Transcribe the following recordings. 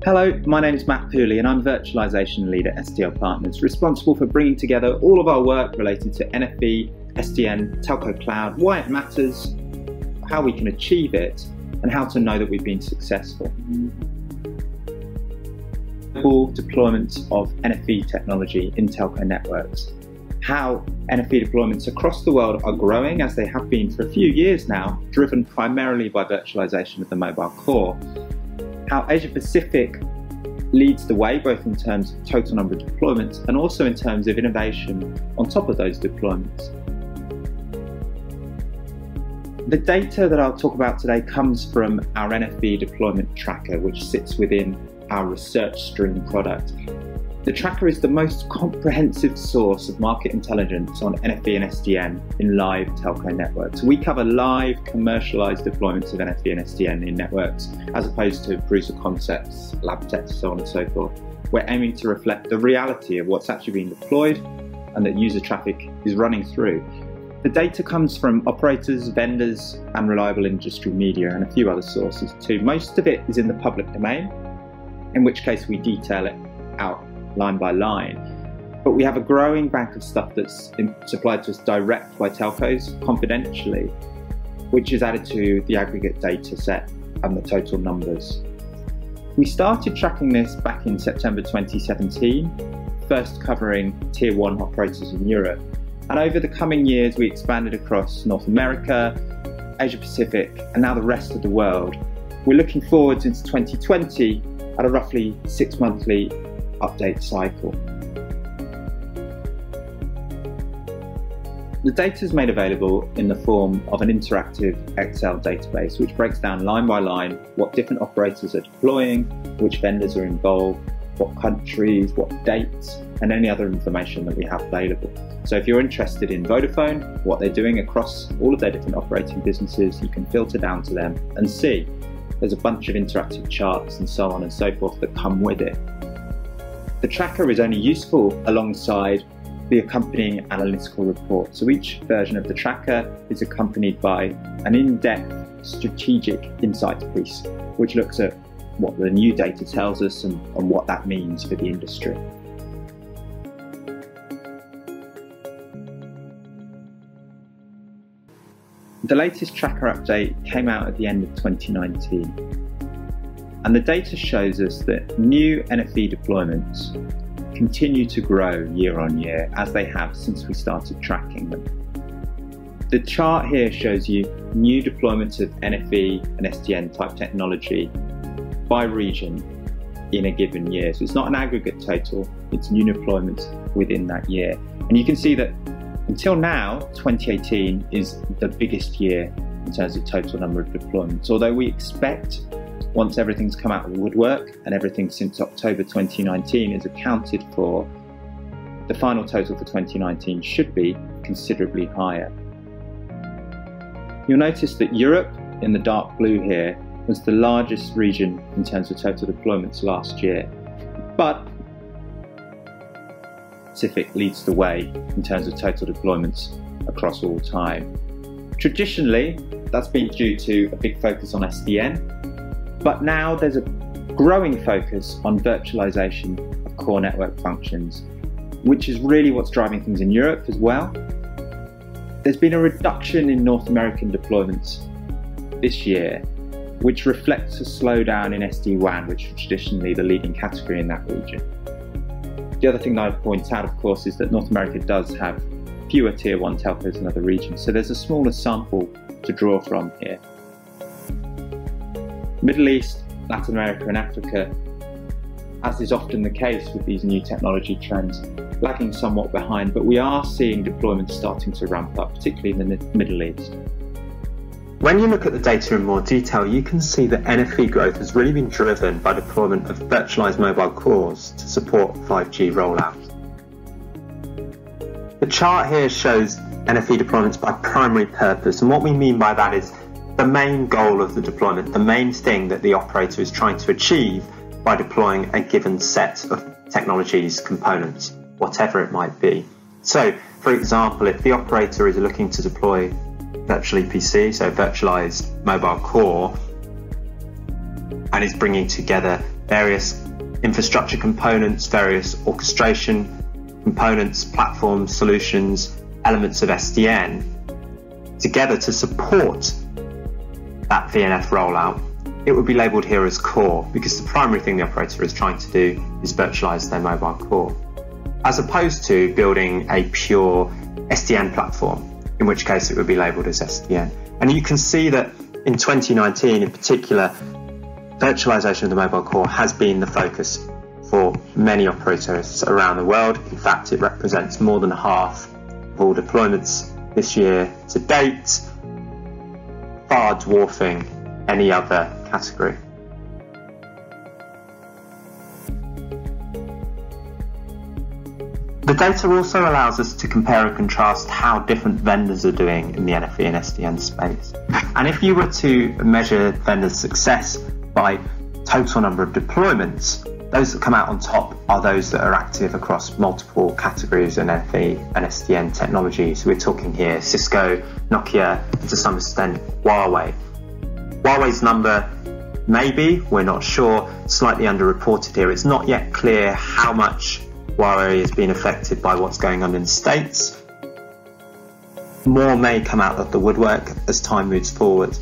Hello, my name is Matt Pooley and I'm Virtualization Lead at STL Partners, responsible for bringing together all of our work related to NFV, SDN, telco cloud, why it matters, how we can achieve it, and how to know that we've been successful. Full deployment of NFV technology in telco networks. How NFV deployments across the world are growing, as they have been for a few years now, driven primarily by virtualization of the mobile core. How Asia Pacific leads the way, both in terms of total number of deployments and also in terms of innovation on top of those deployments. The data that I'll talk about today comes from our NFV Deployment Tracker, which sits within our research stream product. The tracker is the most comprehensive source of market intelligence on NFV and SDN in live telco networks. We cover live commercialized deployments of NFV and SDN in networks, as opposed to proofs of concepts, lab tests, so on and so forth. We're aiming to reflect the reality of what's actually being deployed and that user traffic is running through. The data comes from operators, vendors, and reliable industry media, and a few other sources too. Most of it is in the public domain, in which case we detail it out line by line. But we have a growing bank of stuff that's supplied to us direct by telcos, confidentially, which is added to the aggregate data set and the total numbers. We started tracking this back in September 2017, first covering Tier 1 operators in Europe. And over the coming years, we expanded across North America, Asia Pacific, and now the rest of the world. We're looking forward into 2020 at a roughly 6-monthly update cycle. The data is made available in the form of an interactive Excel database, which breaks down line by line what different operators are deploying, which vendors are involved, what countries, what dates, and any other information that we have available. So if you're interested in Vodafone, what they're doing across all of their different operating businesses, you can filter down to them and see. There's a bunch of interactive charts and so on and so forth that come with it. The tracker is only useful alongside the accompanying analytical report. So each version of the tracker is accompanied by an in-depth strategic insights piece, which looks at what the new data tells us and what that means for the industry. The latest tracker update came out at the end of 2019. And the data shows us that new NFV deployments continue to grow year on year, as they have since we started tracking them. The chart here shows you new deployments of NFV and SDN type technology by region in a given year. So it's not an aggregate total, it's new deployments within that year. And you can see that until now, 2018 is the biggest year in terms of total number of deployments, although we expect, once everything's come out of the woodwork and everything since October 2019 is accounted for, the final total for 2019 should be considerably higher. You'll notice that Europe, in the dark blue here, was the largest region in terms of total deployments last year, but Pacific leads the way in terms of total deployments across all time. Traditionally, that's been due to a big focus on SDN, but now there's a growing focus on virtualization of core network functions, which is really what's driving things in Europe as well. There's been a reduction in North American deployments this year, which reflects a slowdown in SD-WAN, which is traditionally the leading category in that region. The other thing that I'd point out, of course, is that North America does have fewer Tier 1 telcos in other regions, so there's a smaller sample to draw from here. Middle East, Latin America and Africa, as is often the case with these new technology trends, lagging somewhat behind, but we are seeing deployments starting to ramp up, particularly in the Middle East. When you look at the data in more detail, you can see that NFV growth has really been driven by deployment of virtualized mobile cores to support 5G rollout. The chart here shows NFV deployments by primary purpose, and what we mean by that is the main goal of the deployment, the main thing that the operator is trying to achieve by deploying a given set of technologies, components, whatever it might be. So, for example, if the operator is looking to deploy virtual EPC, so virtualized mobile core, and is bringing together various infrastructure components, various orchestration components, platforms, solutions, elements of SDN together to support that VNF rollout, it would be labelled here as core, because the primary thing the operator is trying to do is virtualise their mobile core, as opposed to building a pure SDN platform, in which case it would be labelled as SDN. And you can see that in 2019 in particular, virtualisation of the mobile core has been the focus for many operators around the world. In fact, it represents more than half of all deployments this year to date, far dwarfing any other category. The data also allows us to compare and contrast how different vendors are doing in the NFV and SDN space. And if you were to measure vendors' success by total number of deployments, those that come out on top are those that are active across multiple categories in NFV and SDN technologies. We're talking here Cisco, Nokia, and to some extent Huawei. Huawei's number, maybe, we're not sure, slightly underreported here. It's not yet clear how much Huawei has been affected by what's going on in the States. More may come out of the woodwork as time moves forward,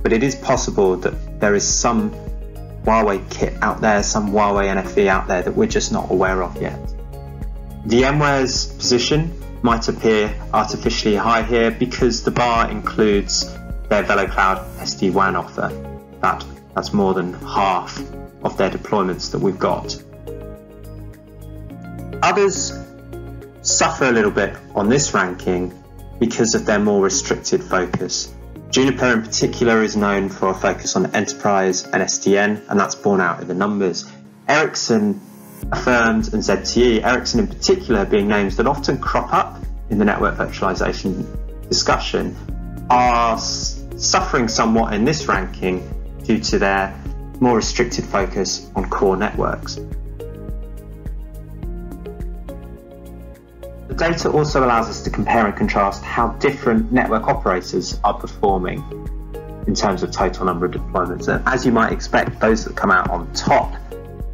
but it is possible that there is some Huawei kit out there, some Huawei NFV out there that we're just not aware of yet. VMware's position might appear artificially high here because the bar includes their VeloCloud SD-WAN offer. That's more than half of their deployments that we've got. Others suffer a little bit on this ranking because of their more restricted focus. Juniper in particular is known for a focus on enterprise and SDN, and that's borne out in the numbers. Ericsson, Affirmed and ZTE, Ericsson in particular being names that often crop up in the network virtualization discussion, are suffering somewhat in this ranking due to their more restricted focus on core networks. The data also allows us to compare and contrast how different network operators are performing in terms of total number of deployments. And as you might expect, those that come out on top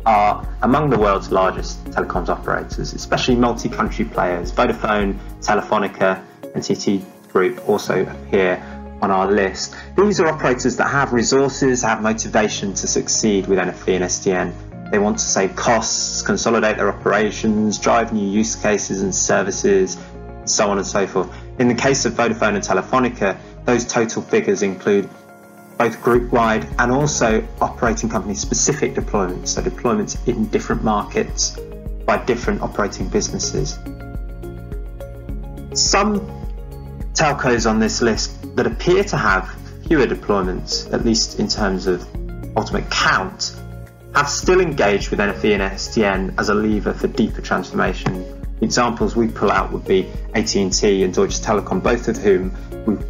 are among the world's largest telecoms operators, especially multi-country players. Vodafone, Telefonica and TT Group also appear on our list. These are operators that have resources, have motivation to succeed with NFV and SDN. They want to save costs, consolidate their operations, drive new use cases and services, and so on and so forth. In the case of Vodafone and Telefonica, those total figures include both group-wide and also operating company-specific deployments, so deployments in different markets by different operating businesses. Some telcos on this list that appear to have fewer deployments, at least in terms of ultimate count, have still engaged with NFV and SDN as a lever for deeper transformation. Examples we pull out would be AT&T and Deutsche Telekom, both of whom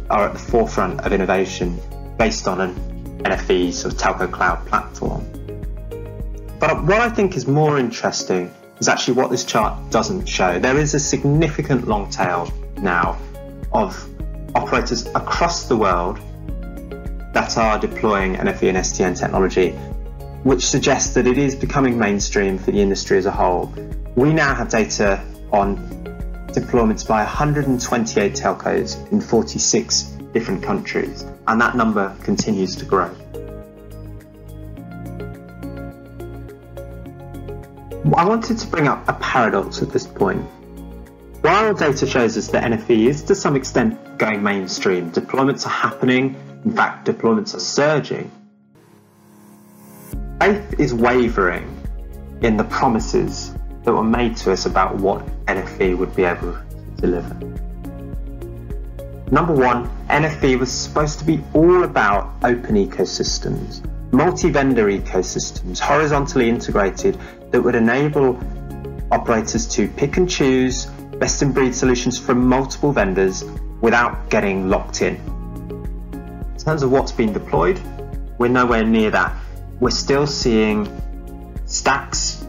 are at the forefront of innovation based on an NFV sort of telco cloud platform. But what I think is more interesting is actually what this chart doesn't show. There is a significant long tail now of operators across the world that are deploying NFV and SDN technology, which suggests that it is becoming mainstream for the industry as a whole. We now have data on deployments by 128 telcos in 46 different countries, and that number continues to grow. I wanted to bring up a paradox at this point. While data shows us that NFV is to some extent going mainstream, deployments are happening, in fact deployments are surging, faith is wavering in the promises that were made to us about what NFV would be able to deliver. Number one, NFV was supposed to be all about open ecosystems, multi-vendor ecosystems, horizontally integrated, that would enable operators to pick and choose best-in-breed solutions from multiple vendors without getting locked in. In terms of what's been deployed, we're nowhere near that. We're still seeing stacks,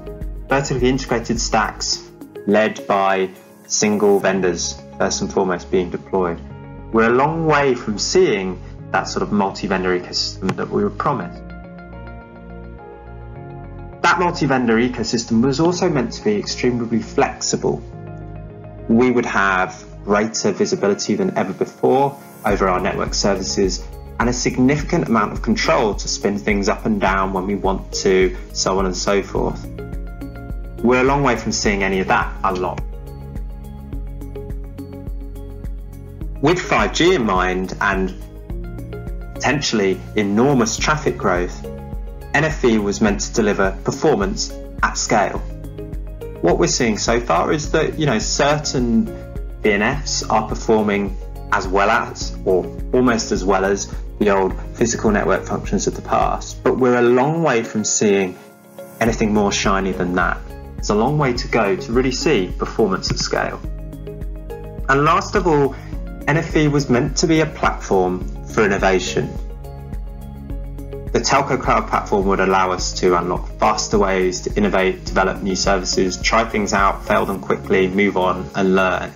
vertically integrated stacks, led by single vendors, first and foremost, being deployed. We're a long way from seeing that sort of multi-vendor ecosystem that we were promised. That multi-vendor ecosystem was also meant to be extremely flexible. We would have greater visibility than ever before over our network services and a significant amount of control to spin things up and down when we want to, so on and so forth. We're a long way from seeing any of that a lot. With 5G in mind and potentially enormous traffic growth, NFV was meant to deliver performance at scale. What we're seeing so far is that, certain VNFs are performing as well as, or almost as well as, the old physical network functions of the past. But we're a long way from seeing anything more shiny than that. There's a long way to go to really see performance at scale. And last of all, NFV was meant to be a platform for innovation. The telco cloud platform would allow us to unlock faster ways to innovate, develop new services, try things out, fail them quickly, move on and learn.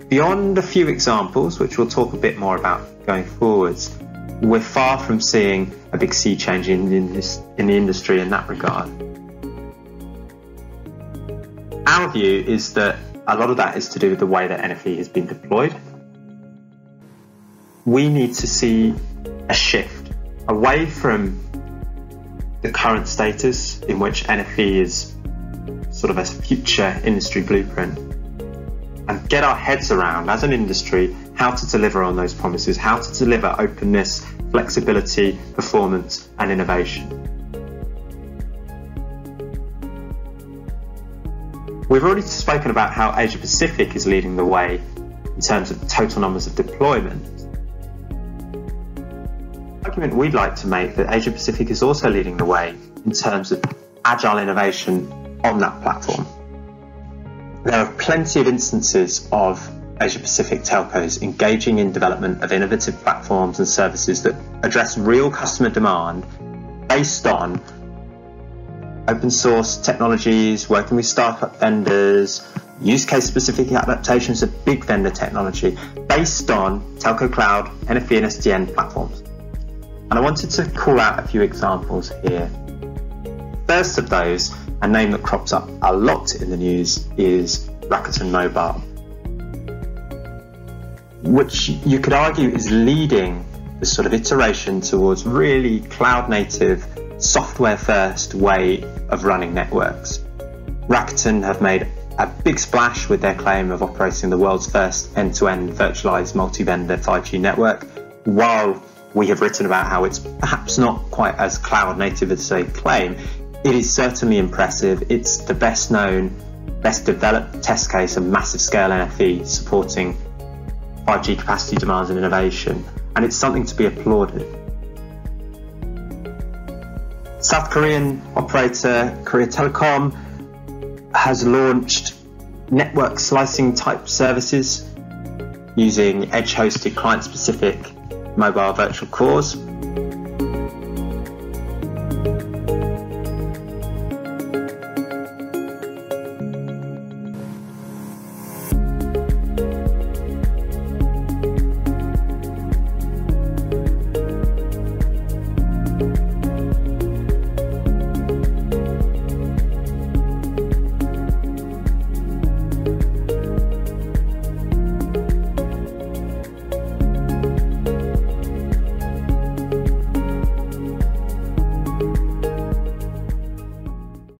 Beyond a few examples, which we'll talk a bit more about going forwards, we're far from seeing a big sea change in the industry in that regard. Our view is that a lot of that is to do with the way that NFV has been deployed. We need to see a shift away from the current status in which NFV is sort of a future industry blueprint and get our heads around as an industry how to deliver on those promises, how to deliver openness, flexibility, performance and innovation. We've already spoken about how Asia Pacific is leading the way in terms of total numbers of deployment. The argument we'd like to make that Asia Pacific is also leading the way in terms of agile innovation on that platform. There are plenty of instances of Asia Pacific telcos engaging in development of innovative platforms and services that address real customer demand based on open source technologies, working with startup vendors, use case specific adaptations of big vendor technology based on telco cloud, NFV and SDN platforms. And I wanted to call out a few examples here. First of those, a name that crops up a lot in the news is Rakuten Mobile, which you could argue is leading the sort of iteration towards really cloud native, software first way of running networks. Rakuten have made a big splash with their claim of operating the world's first end-to-end virtualized multi-vendor 5G network, while we have written about how it's perhaps not quite as cloud native as they claim. It is certainly impressive. It's the best known, best developed test case of massive scale NFV supporting 5G capacity demands and innovation, and it's something to be applauded. South Korean operator Korea Telecom has launched network slicing type services using edge hosted client specific mobile virtual cores.